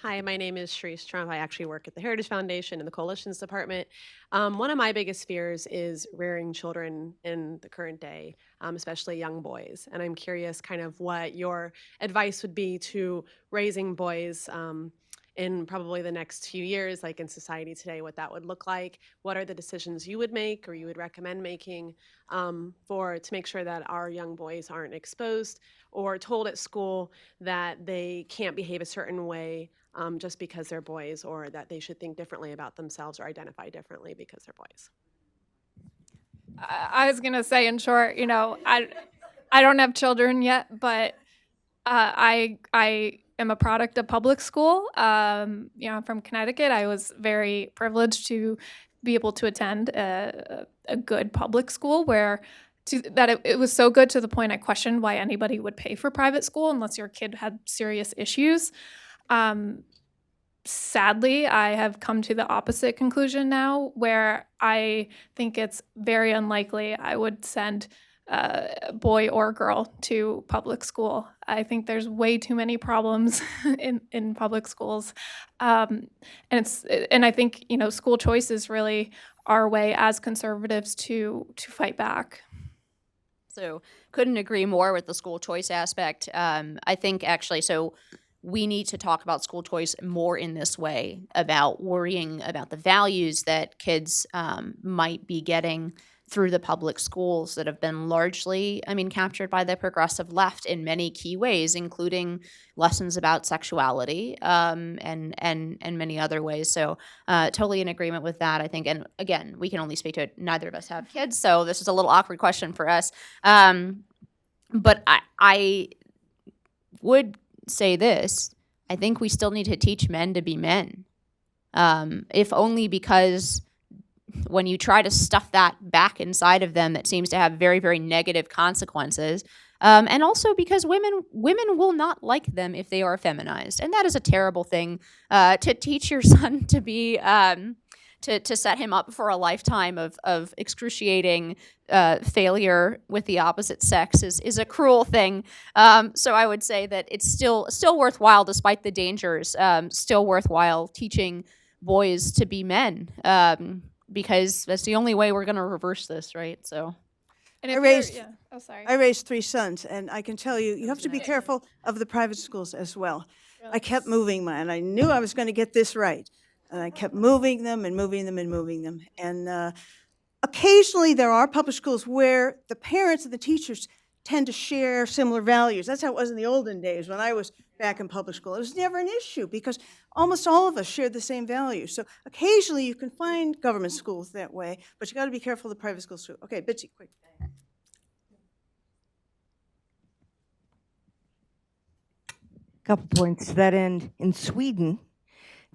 Hi, my name is Sharice Trump. I actually work at the Heritage Foundation in the Coalitions Department. One of my biggest fears is rearing children in the current day, especially young boys. And I'm curious kind of what your advice would be to raising boys in probably the next few years, like in society today, what that would look like. What are the decisions you would make or you would recommend making to make sure that our young boys aren't exposed or told at school that they can't behave a certain way just because they're boys, or that they should think differently about themselves or identify differently because they're boys. I was gonna say, in short, I don't have children yet, but I am a product of public school. I'm from Connecticut. I was very privileged to be able to attend a good public school it was so good to the point I questioned why anybody would pay for private school unless your kid had serious issues. Sadly, I have come to the opposite conclusion now, where I think it's very unlikely I would send a boy or girl to public school. I think there's way too many problems in public schools, and I think school choice is really our way as conservatives to fight back. So couldn't agree more with the school choice aspect. I think actually, so we need to talk about school choice more in this way, about worrying about the values that kids might be getting through the public schools that have been largely, captured by the progressive left in many key ways, including lessons about sexuality and many other ways. So totally in agreement with that, I think. And again, we can only speak to it. Neither of us have kids, so this is a little awkward question for us. But I would say this: I think we still need to teach men to be men, if only because when you try to stuff that back inside of them, that seems to have very, very negative consequences. And also because women will not like them if they are feminized, and that is a terrible thing to teach your son to be. To set him up for a lifetime of excruciating failure with the opposite sex is a cruel thing. So I would say that it's still worthwhile, despite the dangers, still worthwhile teaching boys to be men, because that's the only way we're going to reverse this, right? So. And I if raised- you're, yeah. Oh, sorry. I raised 3 sons, and I can tell you, you have to be careful of the private schools as well. I kept moving mine. I knew I was going to get this right. And I kept moving them and moving them and moving them. And occasionally there are public schools where the parents and the teachers tend to share similar values. That's how it was in the olden days when I was back in public school. It was never an issue because almost all of us shared the same values. So occasionally you can find government schools that way, but you got to be careful of the private schools too. Okay, Bitsy, quick. Couple points to that end. In Sweden,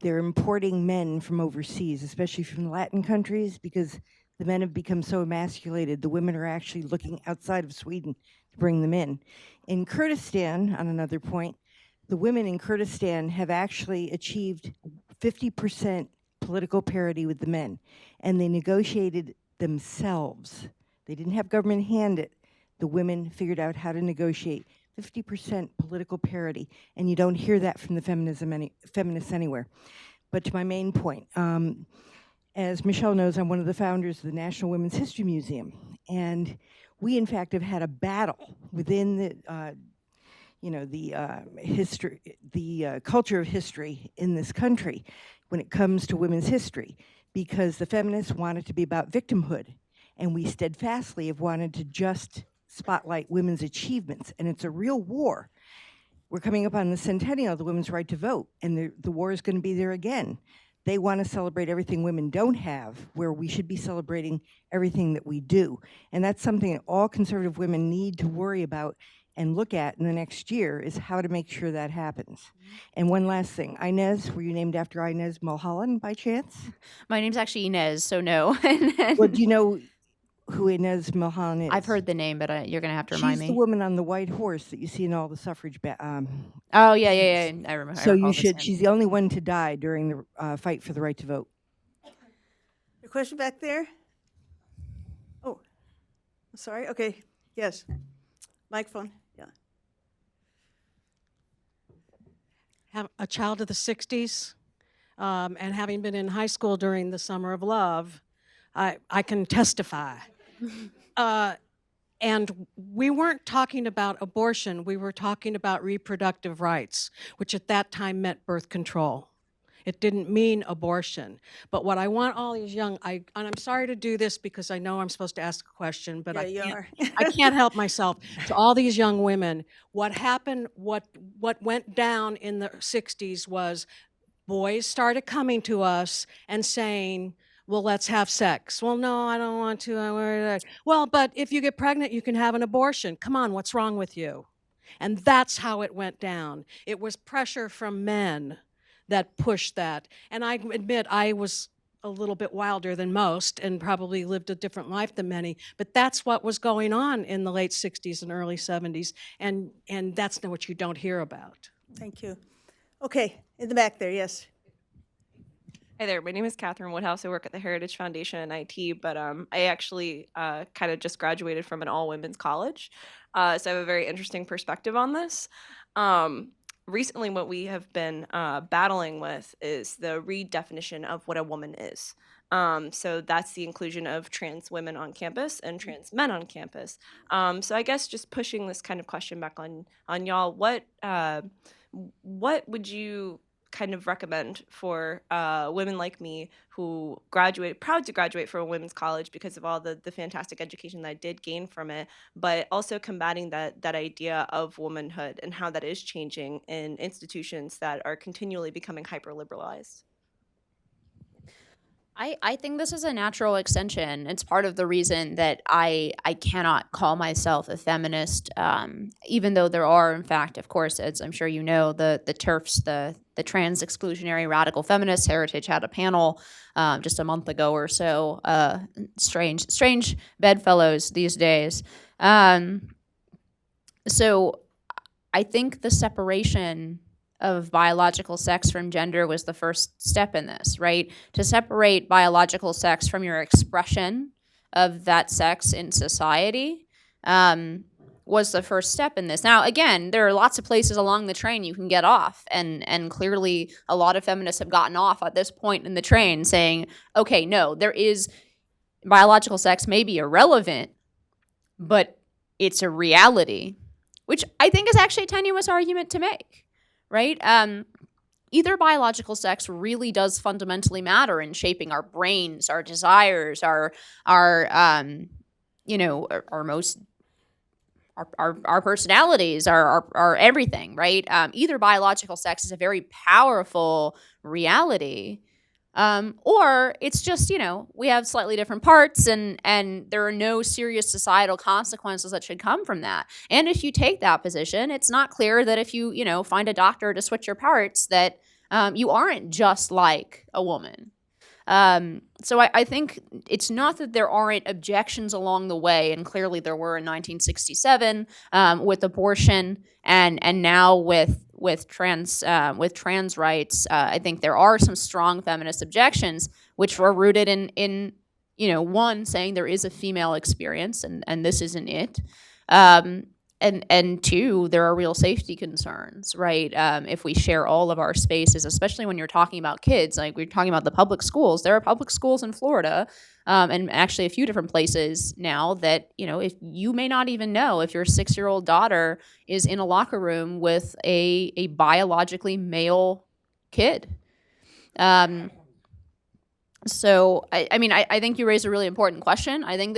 they're importing men from overseas, especially from the Latin countries, because the men have become so emasculated. The women are actually looking outside of Sweden to bring them in. In Kurdistan, on another point, the women in Kurdistan have actually achieved 50% political parity with the men, and they negotiated themselves. They didn't have government hand it. The women figured out how to negotiate 50% political parity, and you don't hear that from the feminists anywhere. But to my main point, as Michelle knows, I'm one of the founders of the National Women's History Museum, and we in fact have had a battle within the culture of history in this country when it comes to women's history, because the feminists want it to be about victimhood, and we steadfastly have wanted to just spotlight women's achievements, and it's a real war. We're coming up on the centennial of the women's right to vote, and the war is going to be there again. They want to celebrate everything women don't have, where we should be celebrating everything that we do. And that's something that all conservative women need to worry about and look at in the next year, is how to make sure that happens. And one last thing, Inez, were you named after Inez Mulholland by chance? My name's actually Inez, so no. Well, do you know who Inez Mulholland is? I've heard the name, but you're going to have to remind me. She's the woman on the white horse that you see in all the suffrage. Oh, yeah. I remember. So you should. She's the only one to die during the fight for the right to vote. Your question back there? Oh, sorry. Okay. Yes. Microphone. Yeah. Have a child of the 60s, and having been in high school during the Summer of Love, I can testify. And we weren't talking about abortion, we were talking about reproductive rights, which at that time meant birth control. It didn't mean abortion. But what I want all these young, and I'm sorry to do this because I know I'm supposed to ask a question, but Yeah, I you can't, are. I can't help myself. To all these young women, what happened, what went down in the 60s was boys started coming to us and saying, well, let's have sex. Well, no, I don't want to. Well, but if you get pregnant, you can have an abortion. Come on, what's wrong with you? And that's how it went down. It was pressure from men that pushed that. And I admit I was a little bit wilder than most and probably lived a different life than many, but that's what was going on in the late 60s and early 70s. And that's not what you don't hear about. Thank you. Okay, in the back there, yes. Hi there, my name is Catherine Woodhouse. I work at the Heritage Foundation in IT, but I actually kind of just graduated from an all-women's college, so I have a very interesting perspective on this. Recently, what we have been battling with is the redefinition of what a woman is. So that's the inclusion of trans women on campus and trans men on campus. So I guess just pushing this kind of question back on y'all, what would you kind of recommend for women like me who proud to graduate from a women's college because of all the fantastic education that I did gain from it, but also combating that idea of womanhood and how that is changing in institutions that are continually becoming hyper-liberalized? I think this is a natural extension. It's part of the reason that I cannot call myself a feminist, even though there are, in fact, of course, as I'm sure you know, the TERFs, the trans exclusionary radical feminists. Heritage had a panel just a month ago or so. Strange bedfellows these days. So I think the separation of biological sex from gender was the first step in this, right? To separate biological sex from your expression of that sex in society was the first step in this. Now, again, there are lots of places along the train you can get off, and clearly a lot of feminists have gotten off at this point in the train saying, okay, no, there is biological sex may be irrelevant, but it's a reality, which I think is actually a tenuous argument to make. Right? Either biological sex really does fundamentally matter in shaping our brains, our desires, our personalities, our everything, right? Either biological sex is a very powerful reality, or it's just, we have slightly different parts and there are no serious societal consequences that should come from that. And if you take that position, it's not clear that if you, find a doctor to switch your parts that you aren't just like a woman. So I think it's not that there aren't objections along the way, and clearly there were in 1967 with abortion, and now with trans rights. I think there are some strong feminist objections, which were rooted in one, saying there is a female experience, and this isn't it. And two, there are real safety concerns, right? If we share all of our spaces, especially when you're talking about kids, like we're talking about the public schools, there are public schools in Florida, and actually a few different places now that, if you may not even know if your 6-year-old daughter is in a locker room with a biologically male kid. So, I think you raise a really important question. I think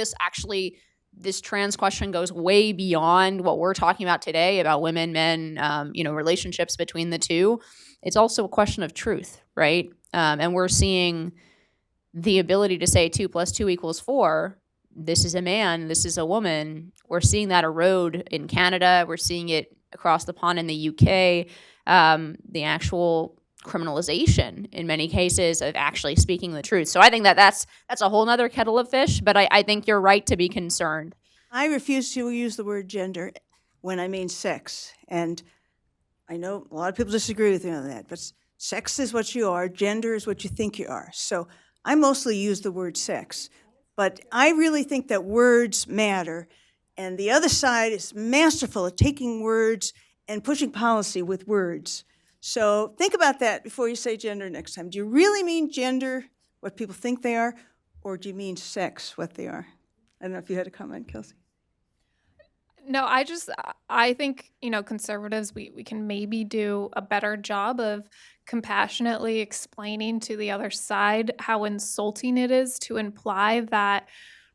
this trans question goes way beyond what we're talking about today about women, men, relationships between the two. It's also a question of truth, right? And we're seeing the ability to say 2 + 2 = 4. This is a man, this is a woman. We're seeing that erode in Canada. We're seeing it across the pond in the UK. The actual criminalization in many cases of actually speaking the truth. So I think that's a whole nother kettle of fish, but I think you're right to be concerned. I refuse to use the word gender when I mean sex. And I know a lot of people disagree with me on that, but sex is what you are, gender is what you think you are. So I mostly use the word sex. But I really think that words matter. And the other side is masterful at taking words and pushing policy with words. So think about that before you say gender next time. Do you really mean gender, what people think they are, or do you mean sex, what they are? I don't know if you had a comment, Kelsey. No, I think, conservatives, we can maybe do a better job of compassionately explaining to the other side how insulting it is to imply that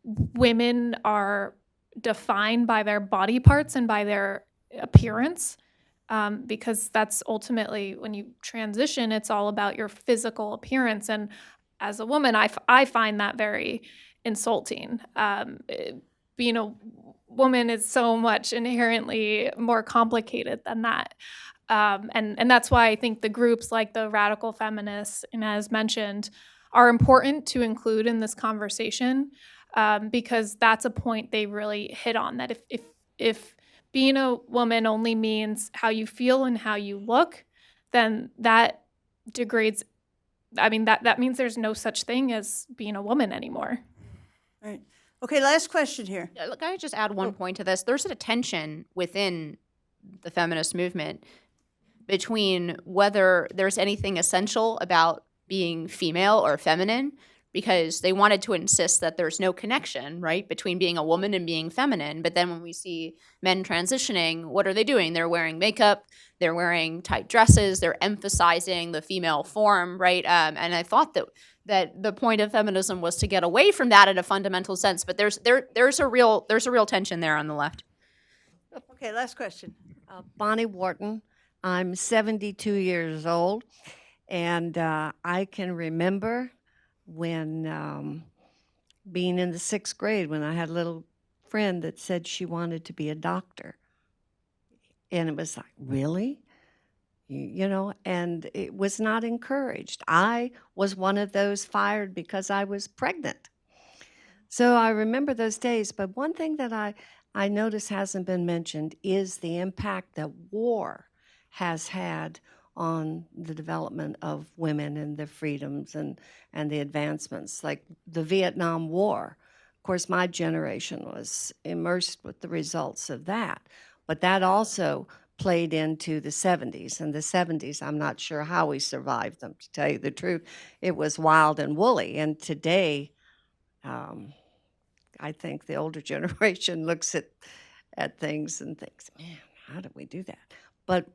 women are defined by their body parts and by their appearance. Because that's ultimately, when you transition, it's all about your physical appearance. And as a woman, I find that very insulting. Being a woman is so much inherently more complicated than that. And that's why I think the groups like the radical feminists, and as mentioned, are important to include in this conversation, because that's a point they really hit on, that if being a woman only means how you feel and how you look, then that degrades. I mean, that means there's no such thing as being a woman anymore. Right. Okay, last question here. Look, I just add one point to this. There's a tension within the feminist movement between whether there's anything essential about being female or feminine, because they wanted to insist that there's no connection, right, between being a woman and being feminine. But then when we see men transitioning, what are they doing? They're wearing makeup, they're wearing tight dresses, they're emphasizing the female form, right? And I thought that the point of feminism was to get away from that in a fundamental sense. But there's a real tension there on the left. Okay, last question. Bonnie Wharton. I'm 72 years old, and I can remember when being in the 6th grade, when I had a little friend that said she wanted to be a doctor. And it was like, really? And it was not encouraged. I was one of those fired because I was pregnant. So I remember those days. But one thing that I notice hasn't been mentioned is the impact that war has had on the development of women and their freedoms and the advancements, like the Vietnam War. Of course, my generation was immersed with the results of that, but that also played into the 70s. And the 70s, I'm not sure how we survived them, to tell you the truth. It was wild and woolly. And today, I think the older generation looks at things and thinks, man, how did we do that? But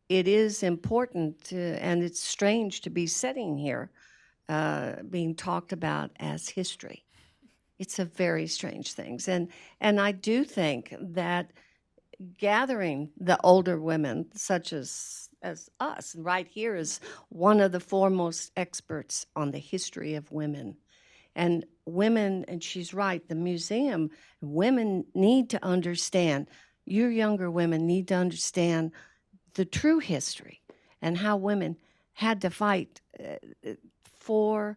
it is important and it's strange to be sitting here being talked about as history. It's a very strange thing. And I do think that gathering the older women, such as us, right here is one of the foremost experts on the history of women. And women, and she's right, the museum, women need to understand, your younger women need to understand the true history and how women had to fight for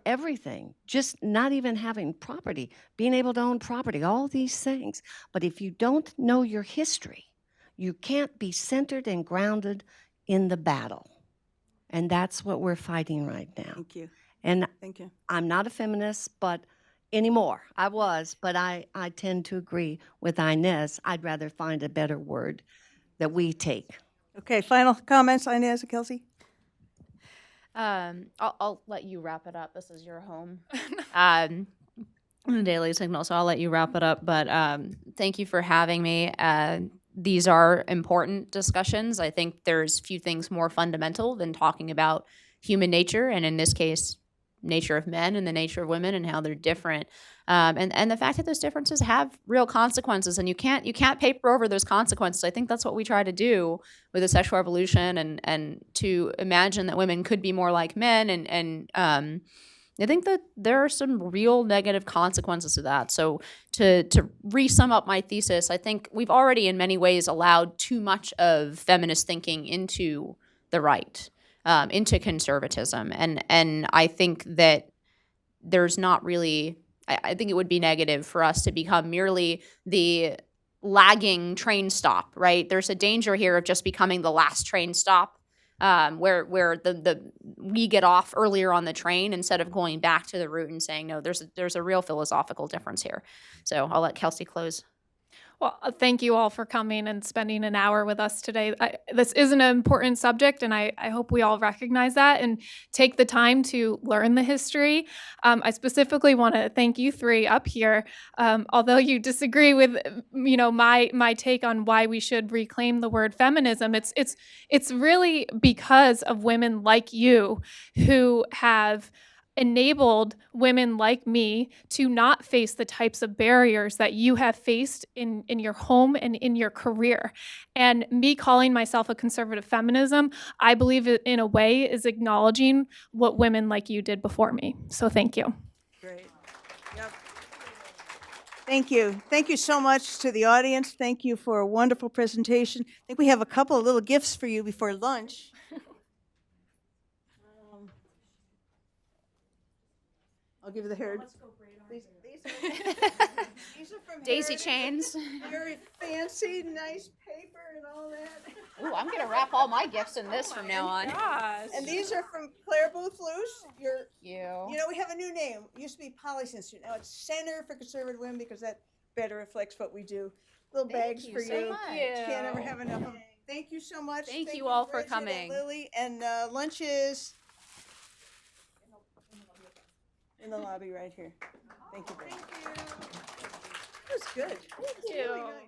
everything, just not even having property, being able to own property, all these things. But if you don't know your history, you can't be centered and grounded in the battle. And that's what we're fighting right now. Thank you. And Thank you. I'm not a feminist, but anymore. I was, but I tend to agree with Inez. I'd rather find a better word that we take. Okay, final comments, Inez and Kelsey? I'll let you wrap it up. This is your home. The Daily Signal, so I'll let you wrap it up. But thank you for having me. These are important discussions. I think there's few things more fundamental than talking about human nature, and in this case, nature of men and the nature of women and how they're different. And the fact that those differences have real consequences, and you can't paper over those consequences. I think that's what we try to do with the sexual revolution, and to imagine that women could be more like men. And I think that there are some real negative consequences to that. So to re-sum up my thesis, I think we've already in many ways allowed too much of feminist thinking into the right, into conservatism. And I think that there's not really, I think it would be negative for us to become merely the lagging train stop, right? There's a danger here of just becoming the last train stop, where we get off earlier on the train instead of going back to the route and saying, no, there's a real philosophical difference here. So I'll let Kelsey close. Well, thank you all for coming and spending an hour with us today. This is an important subject, and I hope we all recognize that and take the time to learn the history. I specifically want to thank you three up here. Although you disagree with, my take on why we should reclaim the word feminism, it's really because of women like you who have enabled women like me to not face the types of barriers that you have faced in your home and in your career. And me calling myself a conservative feminism, I believe it in a way is acknowledging what women like you did before me. So thank you. Great. Yep. Thank you. Thank you so much to the audience. Thank you for a wonderful presentation. I think we have a couple of little gifts for you before lunch. I'll give you the hair. These are from Daisy Heritage. chains. Very fancy, nice paper and all that. Ooh, I'm gonna wrap all my gifts in this from now on. And these are from Clare, Boothe, Luce. You. We have a new name. It used to be Policy Institute. Now it's Center for Conservative Women because that better reflects what we do. Little bags you for so you. much. Can't ever have enough of them. Thank you so much. Thank you all for Bridget and coming. Lily, and lunch is in the lobby right here. Thank you. That was good. Thank you. Really nice.